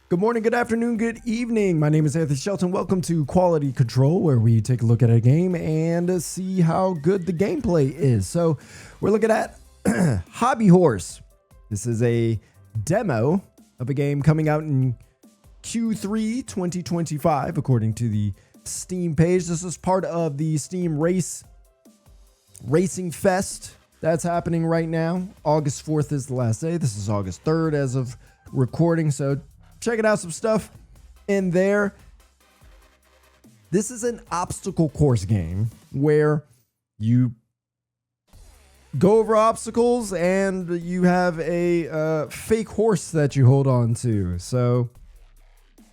Good morning, good afternoon, good evening. My name is Anthony Shelton. Welcome to Quality Control, where we take a look at a game and see how good the gameplay is. So we're looking at Hobby Horse. This is a demo of a game coming out in Q3 2025, according to the Steam page. This is part of the Steam Racing Fest that's happening right now. August 4th is the last day. This is August 3rd as of recording, so checking out some stuff in there. This is an obstacle course game where you go over obstacles and you have a fake horse that you hold on to. So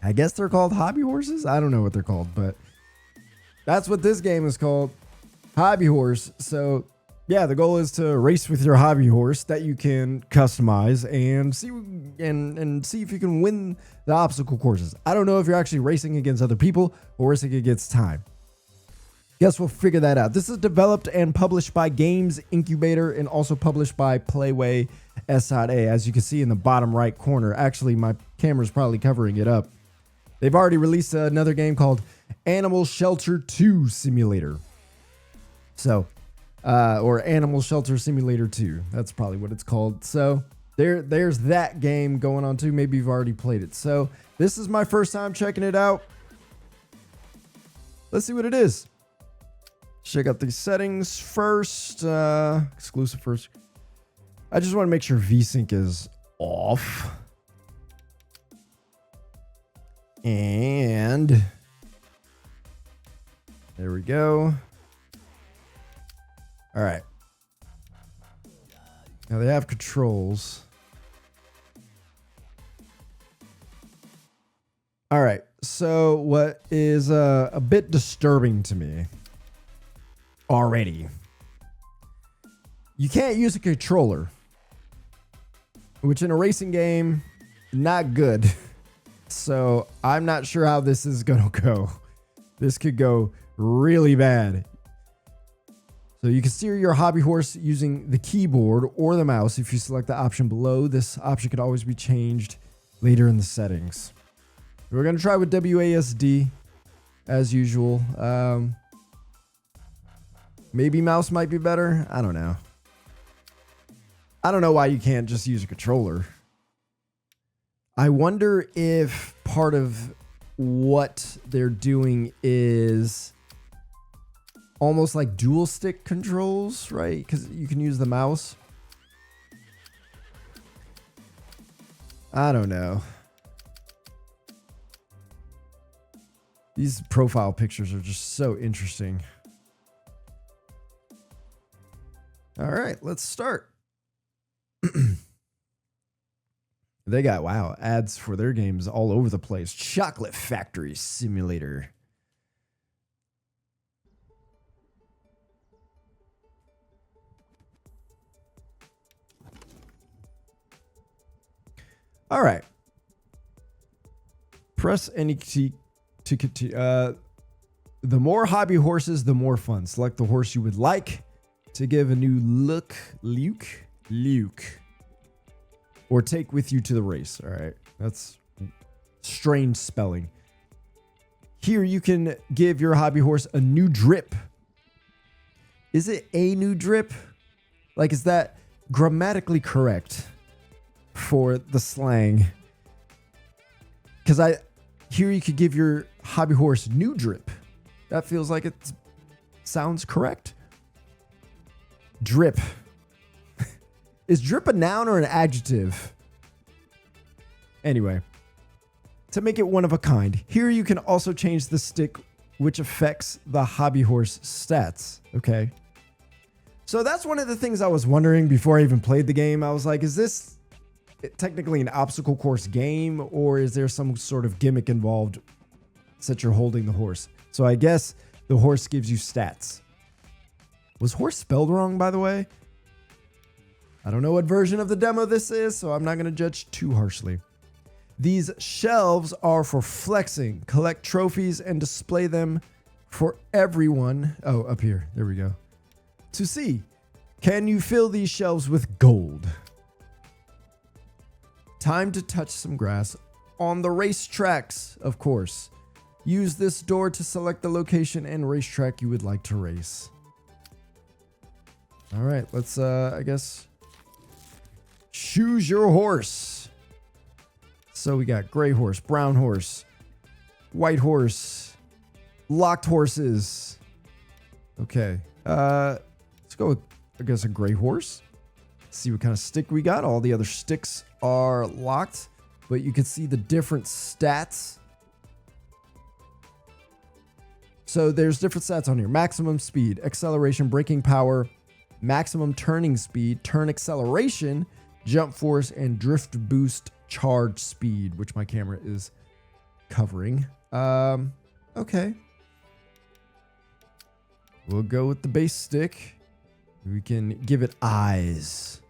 I guess they're called hobby horses. I don't know what they're called, but that's what this game is called, Hobby Horse. So yeah, the goal is to race with your hobby horse that you can customize and see if you can win the obstacle courses. I don't know if you're actually racing against other people or racing against time. Guess we'll figure that out. This is developed and published by Games Incubator and also published by Playway S.A. As you can see in the bottom right corner. Actually, my camera's probably covering it up. They've already released another game called Animal Shelter 2 Simulator. So or Animal Shelter Simulator 2. That's probably what it's called. So there's that game going on too. Maybe you've already played it. So this is my first time checking it out. Let's see what it is. Check out the settings first. Exclusive first. I just want to make sure VSync is off. And there we go. All right. Now they have controls. All right. So what is a bit disturbing to me already, you can't use a controller, which in a racing game, not good. So I'm not sure how this is going to go. This could go really bad. So you can steer your hobby horse using the keyboard or the mouse. If you select the option below, this option could always be changed later in the settings. We're going to try with WASD as usual. Maybe mouse might be better. I don't know. I don't know why you can't just use a controller. I wonder if part of what they're doing is almost like dual stick controls, right? Because you can use the mouse. I don't know. These profile pictures are just so interesting. All right, let's start. They got, wow, ads for their games all over the place. Chocolate Factory Simulator. All right. Press any key to continue. The more hobby horses, the more fun. Select the horse you would like to give a new look, Luke, or take with you to the race. All right. That's strange spelling. Here you can give your hobby horse a new drip. Is it a new drip? Like, is that grammatically correct for the slang? Because here you could give your hobby horse new drip. That feels like it sounds correct. Drip. Is drip a noun or an adjective? Anyway, to make it one of a kind, here you can also change the stick, which affects the hobby horse stats. Okay. So that's one of the things I was wondering before I even played the game. I was like, is this technically an obstacle course game, or is there some sort of gimmick involved since you're holding the horse? So I guess the horse gives you stats. Was horse spelled wrong, by the way? I don't know what version of the demo this is, so I'm not going to judge too harshly. These shelves are for flexing. Collect trophies and display them for everyone. Oh, up here. There we go. To see. Can you fill these shelves with gold? Time to touch some grass on the racetracks, of course. Use this door to select the location and racetrack you would like to race. All right, let's, I guess, choose your horse. So we got gray horse, brown horse, white horse, locked horses. Okay, let's go with, I guess, a gray horse. See what kind of stick we got. All the other sticks are locked, but you can see the different stats. So there's different stats on here. Maximum speed, acceleration, braking power, maximum turning speed, turn acceleration, jump force, and drift boost charge speed, which my camera is covering. Okay. We'll go with the base stick. We can give it eyes.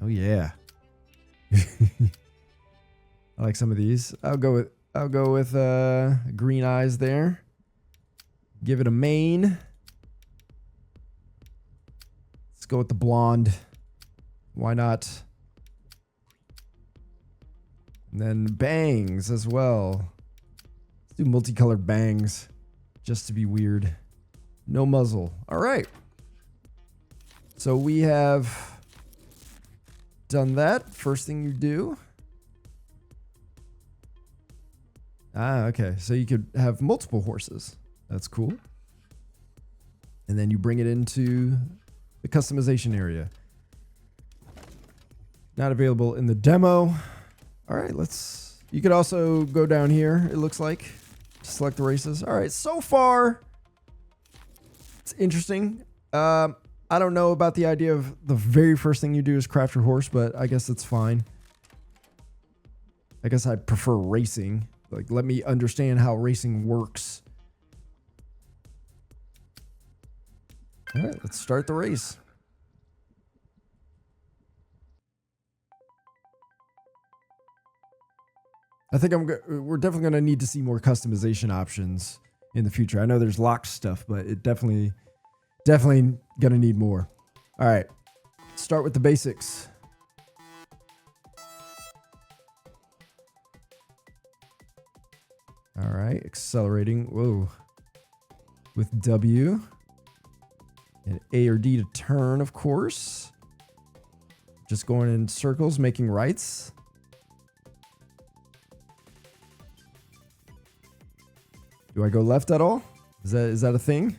Oh yeah. I like some of these. I'll go with green eyes there. Give it a mane. Let's go with the blonde. Why not? And then bangs as well. Let's do multicolored bangs just to be weird. No muzzle. All right. So we have done that. First thing you do. Okay. So you could have multiple horses. That's cool. And then you bring it into the customization area. Not available in the demo. All right, you could also go down here, it looks like. Select the races. All right, so far, it's interesting. I don't know about the idea of the very first thing you do is craft your horse, but I guess it's fine. I guess I prefer racing. Like, let me understand how racing works. All right, let's start the race. I think we're definitely going to need to see more customization options in the future. I know there's locked stuff, but it definitely going to need more. All right, start with the basics. All right, accelerating. Whoa. With W. And A or D to turn, of course. Just going in circles, making rights. Do I go left at all? Is that a thing?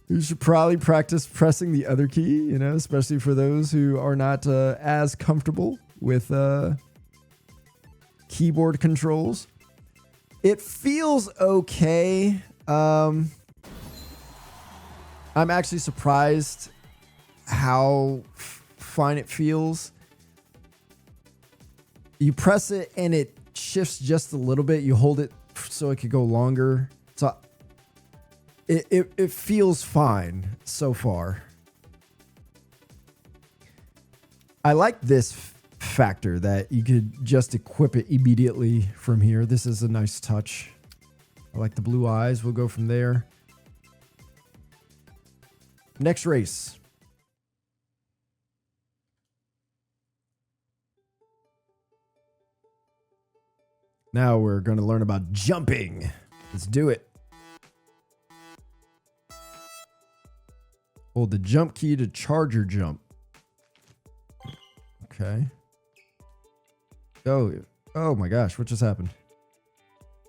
You should probably practice pressing the other key, especially for those who are not as comfortable with keyboard controls. It feels okay. I'm actually surprised how fine it feels. You press it and it shifts just a little bit. You hold it so it could go longer. So it feels fine so far. I like this factor that you could just equip it immediately from here. This is a nice touch. I like the blue eyes. We'll go from there. Next race. Now we're going to learn about jumping. Let's do it. Hold the jump key to charge your jump. Okay. Oh my gosh, what just happened?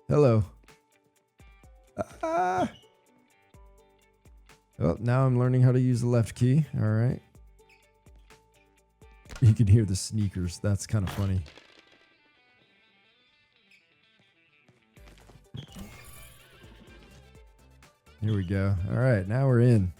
Hello. Oh, now I'm learning how to use the left key. All right. You can hear the sneakers. That's kind of funny. Here we go. All right, now we're in.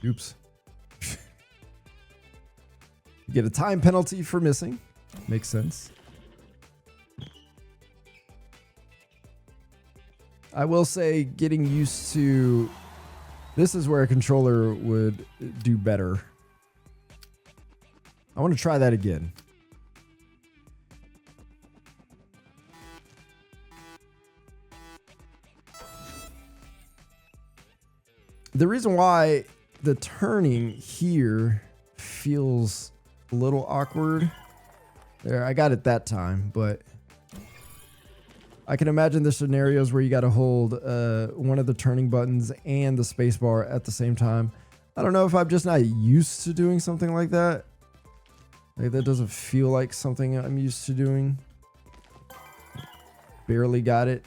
Oops. You get a time penalty for missing. Makes sense. I will say getting used to... This is where a controller would do better. I want to try that again. The reason why the turning here feels a little awkward. There, I got it that time, but I can imagine the scenarios where you got to hold one of the turning buttons and the space bar at the same time. I don't know if I'm just not used to doing something like that. Like that doesn't feel like something I'm used to doing. Barely got it.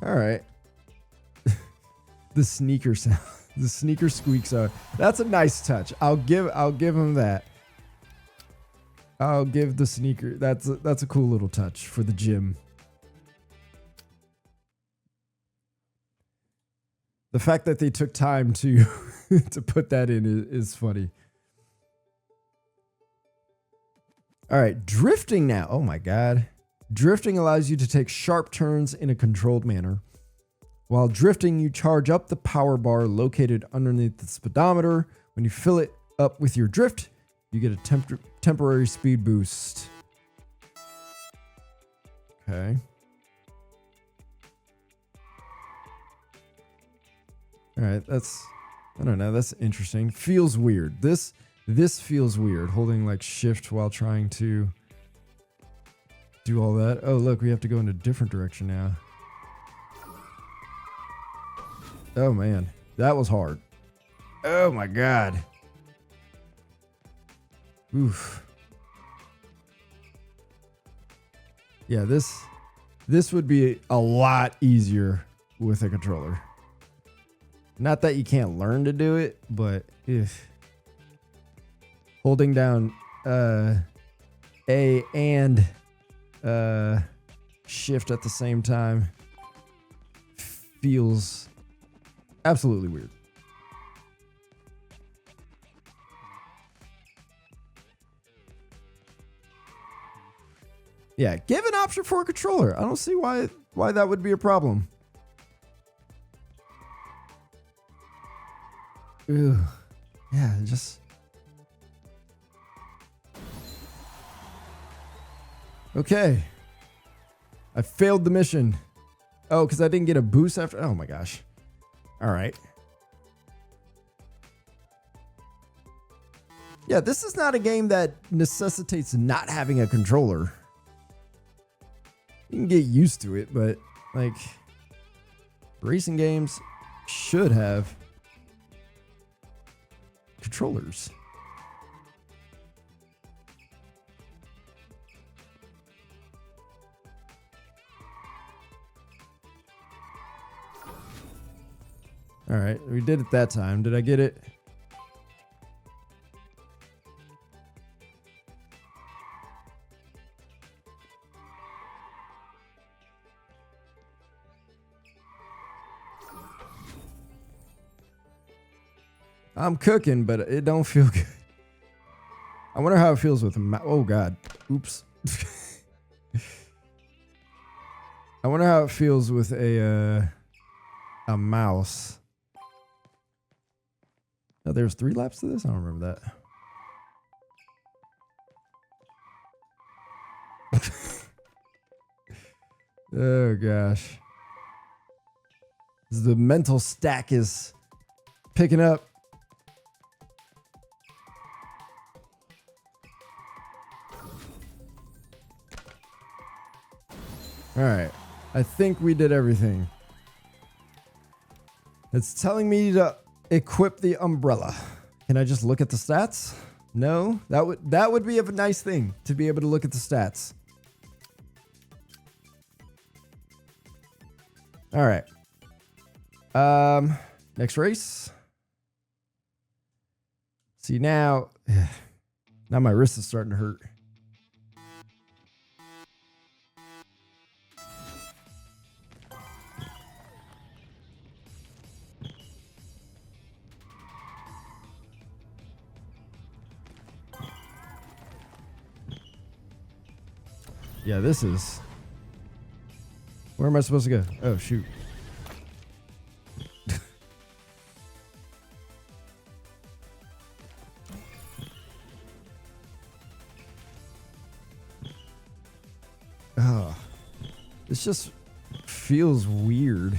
All right. The sneaker sound, the sneaker squeaks are. That's a nice touch. I'll give him that. I'll give the sneaker. That's a cool little touch for the gym. The fact that they took time to to put that in is funny. All right, drifting now. Oh my God. Drifting allows you to take sharp turns in a controlled manner. While drifting, you charge up the power bar located underneath the speedometer. When you fill it up with your drift, you get a temporary speed boost. Okay. All right, I don't know, that's interesting. Feels weird. This feels weird, holding like shift while trying to do all that. Oh, look, we have to go in a different direction now. Oh man, that was hard. Oh my God. Oof. Yeah, this would be a lot easier with a controller. Not that you can't learn to do it, but if holding down A and shift at the same time feels absolutely weird. Yeah, give an option for a controller. I don't see why that would be a problem. Ew. Yeah, just... Okay. I failed the mission. Oh, because I didn't get a boost after... Oh my gosh. All right. Yeah, this is not a game that necessitates not having a controller. You can get used to it, but like racing games should have controllers. All right, we did it that time. Did I get it? I'm cooking, but it don't feel good. I wonder how it feels with a oh God. Oops. I wonder how it feels with a mouse. Oh, there's 3 laps to this? I don't remember that. Oh gosh. The mental stack is picking up. All right. I think we did everything. It's telling me to equip the umbrella. Can I just look at the stats? No, that would be a nice thing to be able to look at the stats. All right. Next race. See now my wrist is starting to hurt. Yeah, this is... Where am I supposed to go? Oh, shoot. Oh. It's just Feels weird.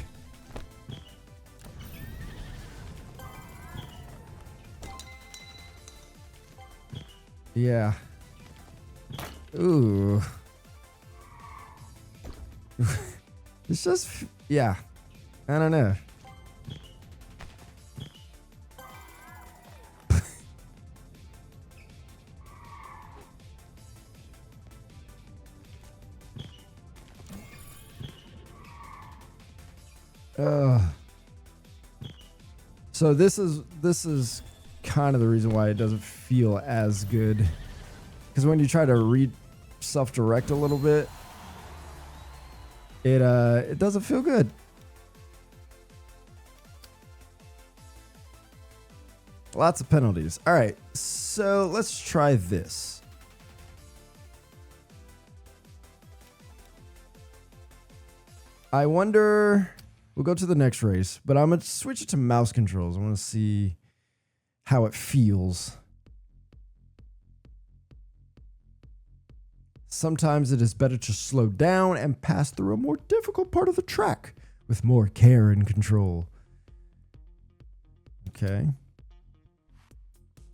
Yeah. Ooh. It's just, yeah. I don't know. So this is kind of the reason why it doesn't feel as good, because when you try to read self-direct a little bit, it doesn't feel good. Lots of penalties. All right, so let's try this. I wonder. We'll go to the next race, but I'm going to switch it to mouse controls. I want to see how it feels. Sometimes it is better to slow down and pass through a more difficult part of the track with more care and control. Okay.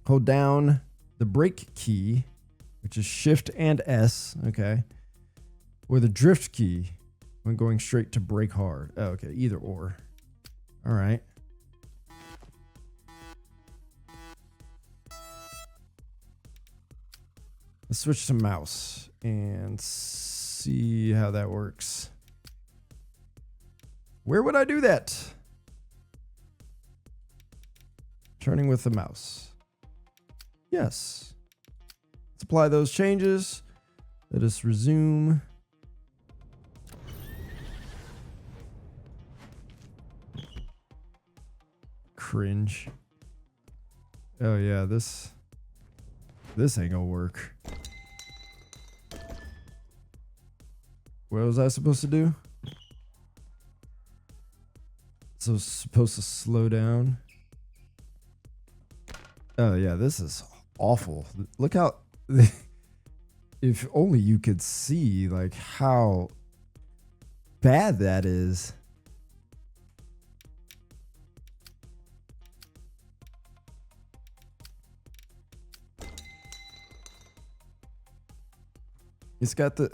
Hold down the brake key, which is Shift and S, okay, or the drift key when going straight to brake hard. Oh, okay, either or. All right. Let's switch to mouse and see how that works. Where would I do that? Turning with the mouse. Yes. Let's apply those changes. Let us resume. Cringe. Oh yeah, this ain't gonna work. What was I supposed to do? So it's supposed to slow down. Oh yeah, this is awful. Look how if only you could see like how bad that is. It's got the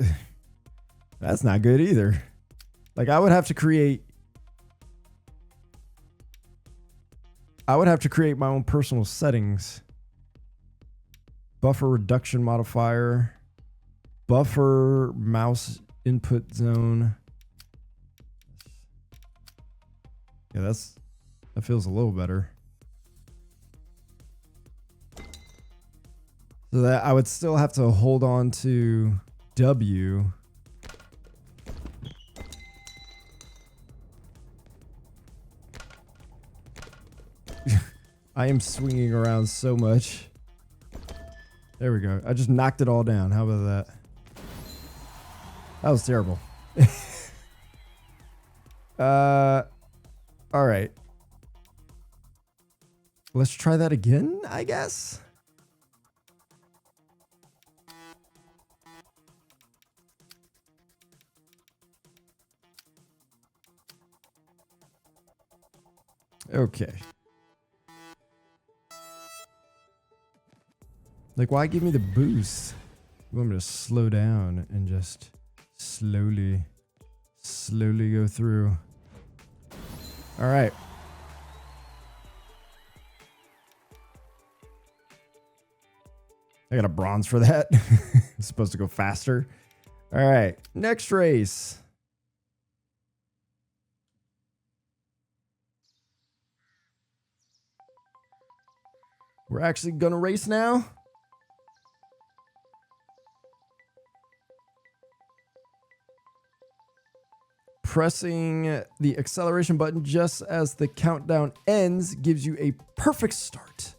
that's not good either. Like I would have to create my own personal settings. Buffer reduction modifier, buffer mouse input zone. Yeah, that feels a little better. So that I would still have to hold on to W. I am swinging around so much. There we go. I just knocked it all down. How about that? That was terrible. All right. Let's try that again, I guess. Okay. Like, why give me the boost? You want me to slow down and just slowly go through. All right. I got a bronze for that. It's supposed to go faster. All right. Next race. We're actually going to race now. Pressing the acceleration button just as the countdown ends gives you a perfect start.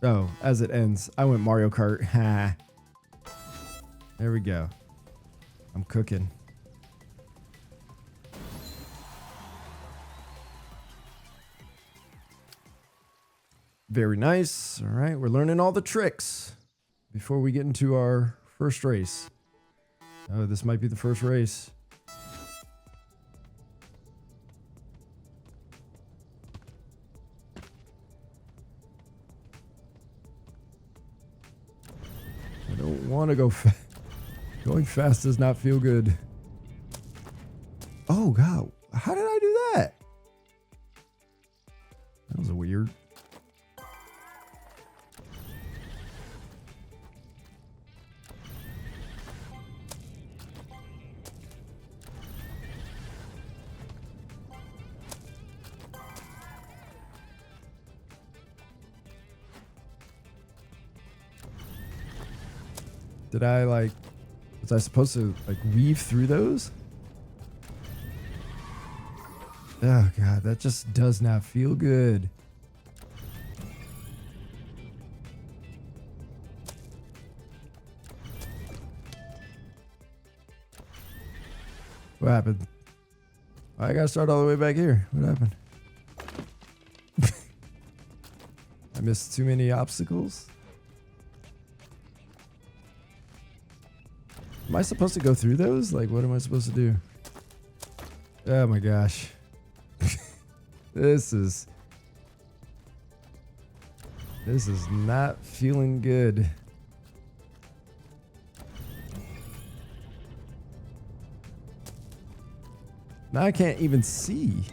Oh, as it ends. I went Mario Kart. Ha. There we go. I'm cooking. Very nice. All right, we're learning all the tricks. before we get into our first race. Oh, this might be the first race. I don't want to go fast. Going fast does not feel good. Oh, God. How did I do that? That was weird. Did I like... Was I supposed to like weave through those? Oh God, that just does not feel good. What happened? I gotta start all the way back here. What happened? I missed too many obstacles. Am I supposed to go through those? Like, what am I supposed to do? Oh my gosh. This is not feeling good. Now I can't even see.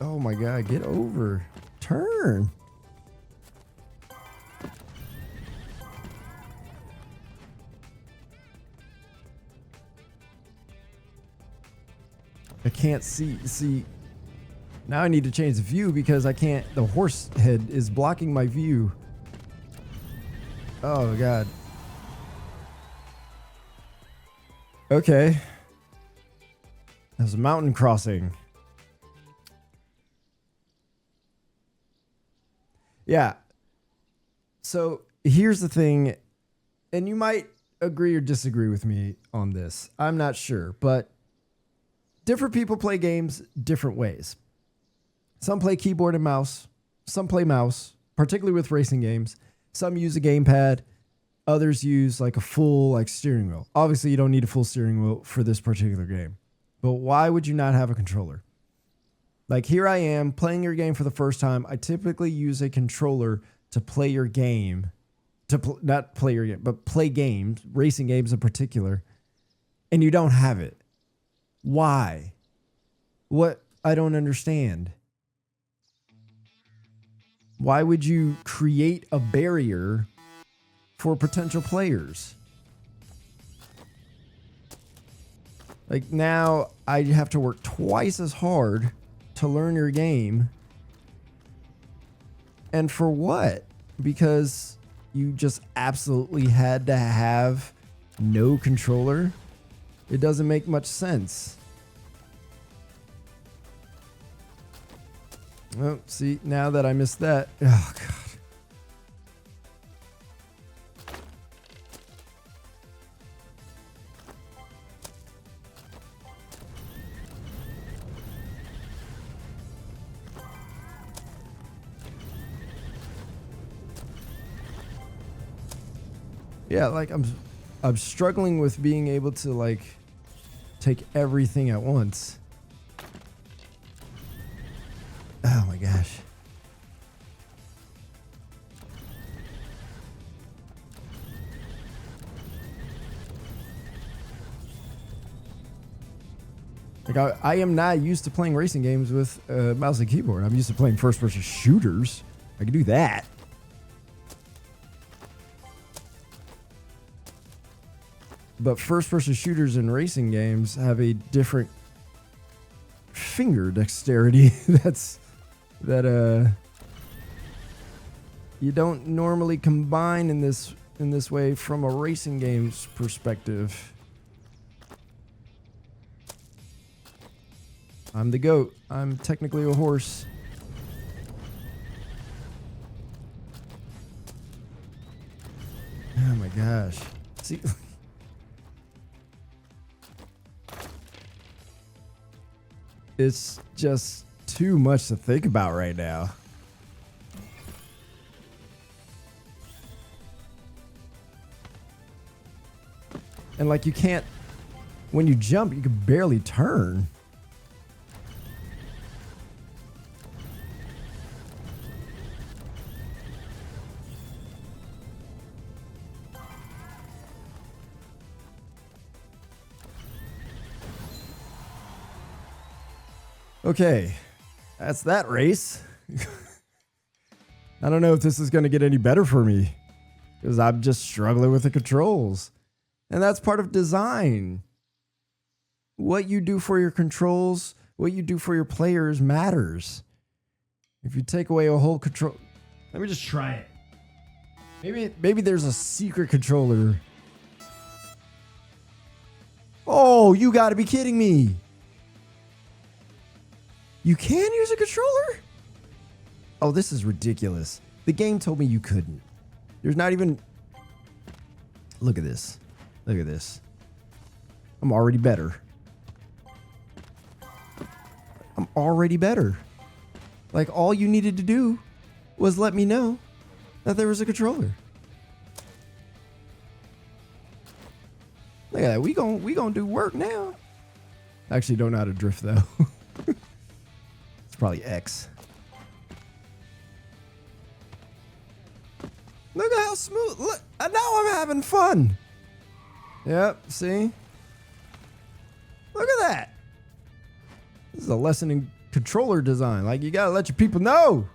Oh my God, get over. Turn. I can't see. See, now I need to change the view because I can't. The horse head is blocking my view. Oh God. Okay. There's a mountain crossing. Yeah. So here's the thing, and you might agree or disagree with me on this. I'm not sure, but different people play games different ways. Some play keyboard and mouse. Some play mouse, particularly with racing games. Some use a gamepad. Others use like a full like steering wheel. Obviously, you don't need a full steering wheel for this particular game. But why would you not have a controller? Like here I am playing your game for the first time. I typically use a controller to play your game. Not play your game, but play games, racing games in particular. And you don't have it. Why? What? I don't understand. Why would you create a barrier for potential players? Like now I have to work twice as hard to learn your game. And for what? Because you just absolutely had to have no controller? It doesn't make much sense. Oh, see, now that I missed that. Oh, God. Yeah, like I'm struggling with being able to like take everything at once. Oh my gosh. Like I am not used to playing racing games with mouse and keyboard. I'm used to playing first-person shooters. I can do that. But first-person shooters in racing games have a different finger dexterity that you don't normally combine in this way from a racing game's perspective. I'm the goat. I'm technically a horse. Oh my gosh. See, It's just too much to think about right now. And like, you can't, when you jump, you can barely turn. Okay, that's that race. I don't know if this is going to get any better for me because I'm just struggling with the controls. And that's part of design. What you do for your controls, what you do for your players matters. If you take away a whole control, let me just try it. Maybe there's a secret controller. Oh, you got to be kidding me. You can use a controller? Oh, this is ridiculous. The game told me you couldn't. There's not even... Look at this. Look at this. I'm already better. I'm already better. Like, all you needed to do was let me know that there was a controller. Look at that. We gon' do work now. I actually don't know how to drift, though. It's probably X. Look at how smooth. Look, now I'm having fun. Yep, see? Look at that. This is a lesson in controller design. Like, you gotta let your people know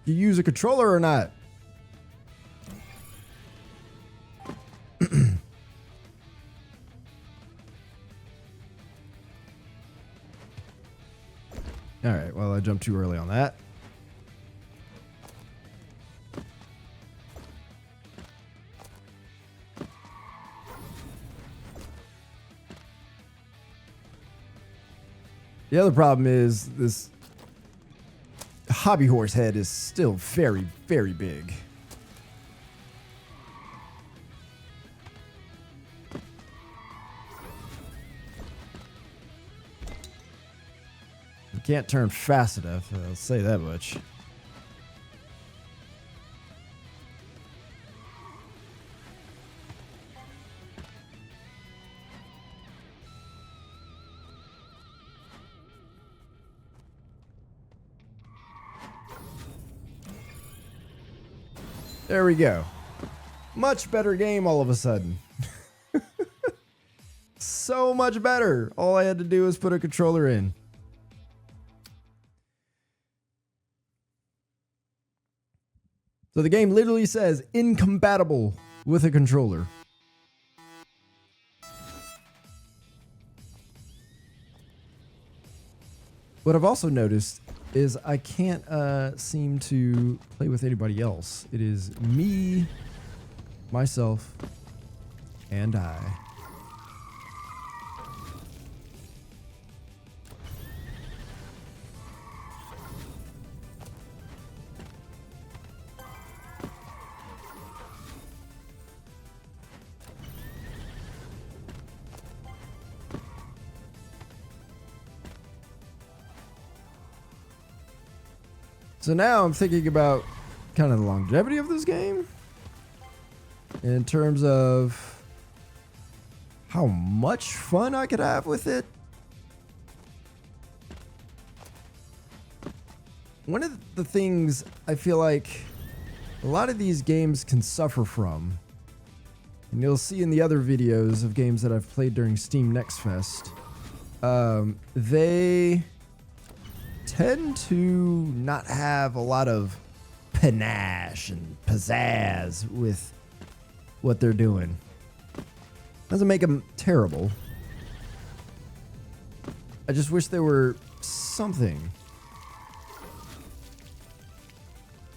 you use a controller or not. All right, well, I jumped too early on that. The other problem is this hobby horse head is still very, very big. You can't turn fast enough, I'll say that much. There we go. Much better game all of a sudden. So much better. All I had to do was put a controller in. So the game literally says incompatible with a controller. What I've also noticed is I can't seem to play with anybody else. It is me, myself, and I. So now I'm thinking about kind of the longevity of this game in terms of how much fun I could have with it. One of the things I feel like a lot of these games can suffer from, and you'll see in the other videos of games that I've played during Steam Next Fest, they tend to not have a lot of panache and pizzazz with what they're doing. Doesn't make them terrible. I just wish there were something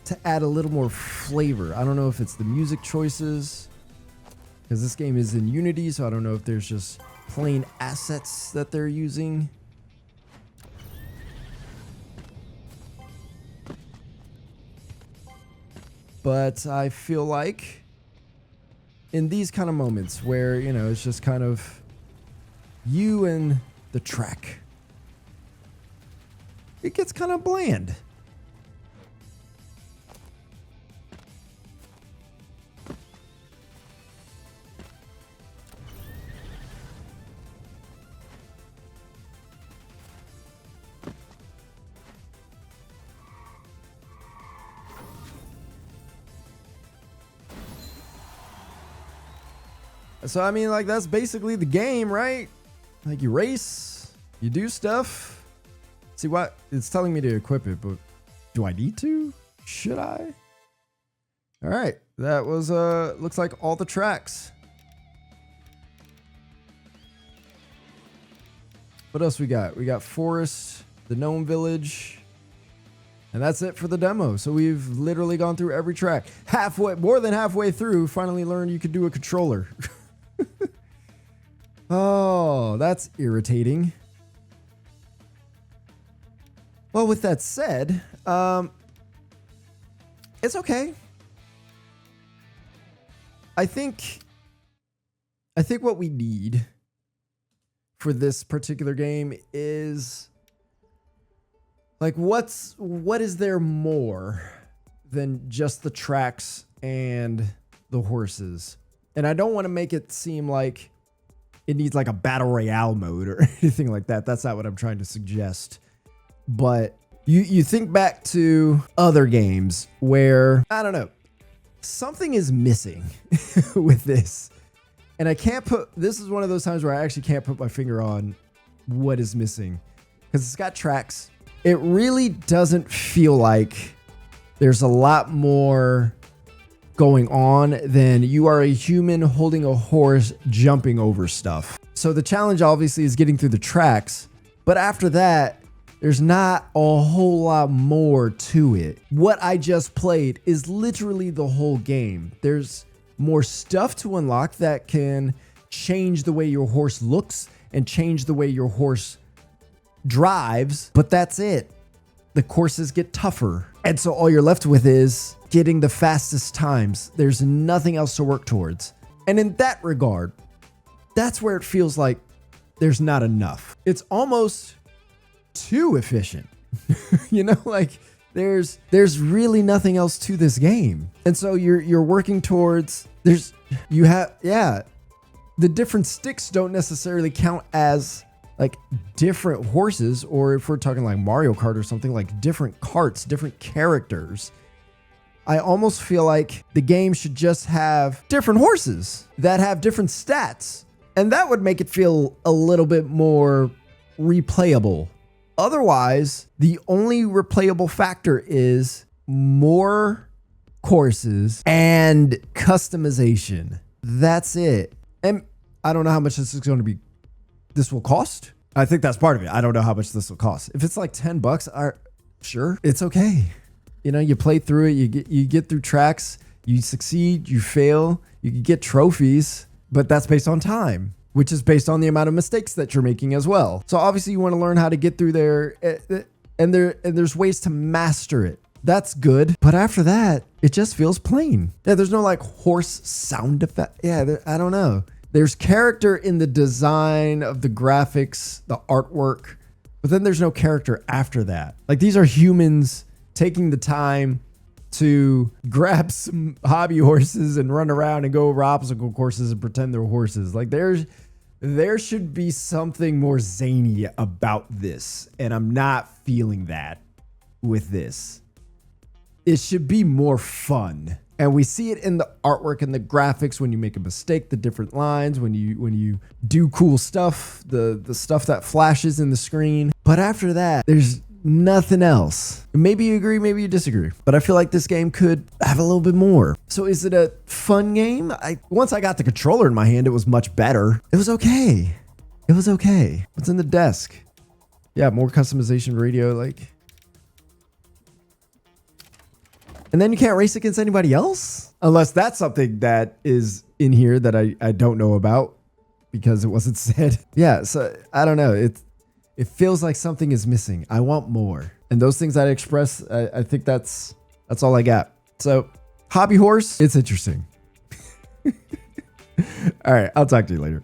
to add a little more flavor. I don't know if it's the music choices, because this game is in Unity, so I don't know if there's just plain assets that they're using. But I feel like in these kind of moments where, you know, it's just kind of you and the track, it gets kind of bland. So, I mean, like, that's basically the game, right? Like, you race, you do stuff. See what? It's telling me to equip it, but do I need to? Should I? All right. That was, looks like all the tracks. What else we got? We got Forest, the Gnome Village, and that's it for the demo. So we've literally gone through every track. Halfway, more than halfway through, finally learned you could do a controller. Oh, that's irritating. Well, with that said, it's okay. I think what we need for this particular game is like, what is there more than just the tracks and the horses? And I don't want to make it seem like it needs like a battle royale mode or anything like that. That's not what I'm trying to suggest. But you think back to other games where, I don't know, something is missing with this. And I can't this is one of those times where I actually can't put my finger on what is missing. Because it's got tracks. It really doesn't feel like there's a lot more going on than you are a human holding a horse jumping over stuff. So the challenge obviously is getting through the tracks, but after that, there's not a whole lot more to it. What I just played is literally the whole game. There's more stuff to unlock that can change the way your horse looks and change the way your horse drives, but that's it. The courses get tougher. And so all you're left with is getting the fastest times. There's nothing else to work towards. And in that regard, that's where it feels like there's not enough. It's almost too efficient. You know, like there's really nothing else to this game. And so you're working towards, the different sticks don't necessarily count as like different horses, or if we're talking like Mario Kart or something, like different carts, different characters. I almost feel like the game should just have different horses that have different stats, and that would make it feel a little bit more replayable. Otherwise, the only replayable factor is more courses and customization. That's it. And I don't know how much this will cost. I think that's part of it. I don't know how much this will cost. If it's like $10, sure, it's okay. You know, you play through it, you get through tracks, you succeed, you fail, you can get trophies, but that's based on time, which is based on the amount of mistakes that you're making as well. So obviously you want to learn how to get through there, and there's ways to master it. That's good. But after that, it just feels plain. Yeah, there's no like horse sound effect. Yeah, I don't know. There's character in the design of the graphics, the artwork, but then there's no character after that. Like, these are humans taking the time to grab some hobby horses and run around and go over obstacle courses and pretend they're horses. Like, there should be something more zany about this, and I'm not feeling that with this. It should be more fun. And we see it in the artwork and the graphics when you make a mistake, the different lines, when you do cool stuff, the stuff that flashes in the screen. But after that, there's nothing else. Maybe you agree, maybe you disagree. But I feel like this game could have a little bit more. So is it a fun game? Once I got the controller in my hand, it was much better. It was okay. It was okay. What's in the desk? Yeah, more customization radio, like... And then you can't race against anybody else? Unless that's something that is in here that I don't know about because it wasn't said. Yeah, so I don't know. It feels like something is missing. I want more. And those things that I express, I think that's all I got. So, hobby horse, it's interesting. All right, I'll talk to you later.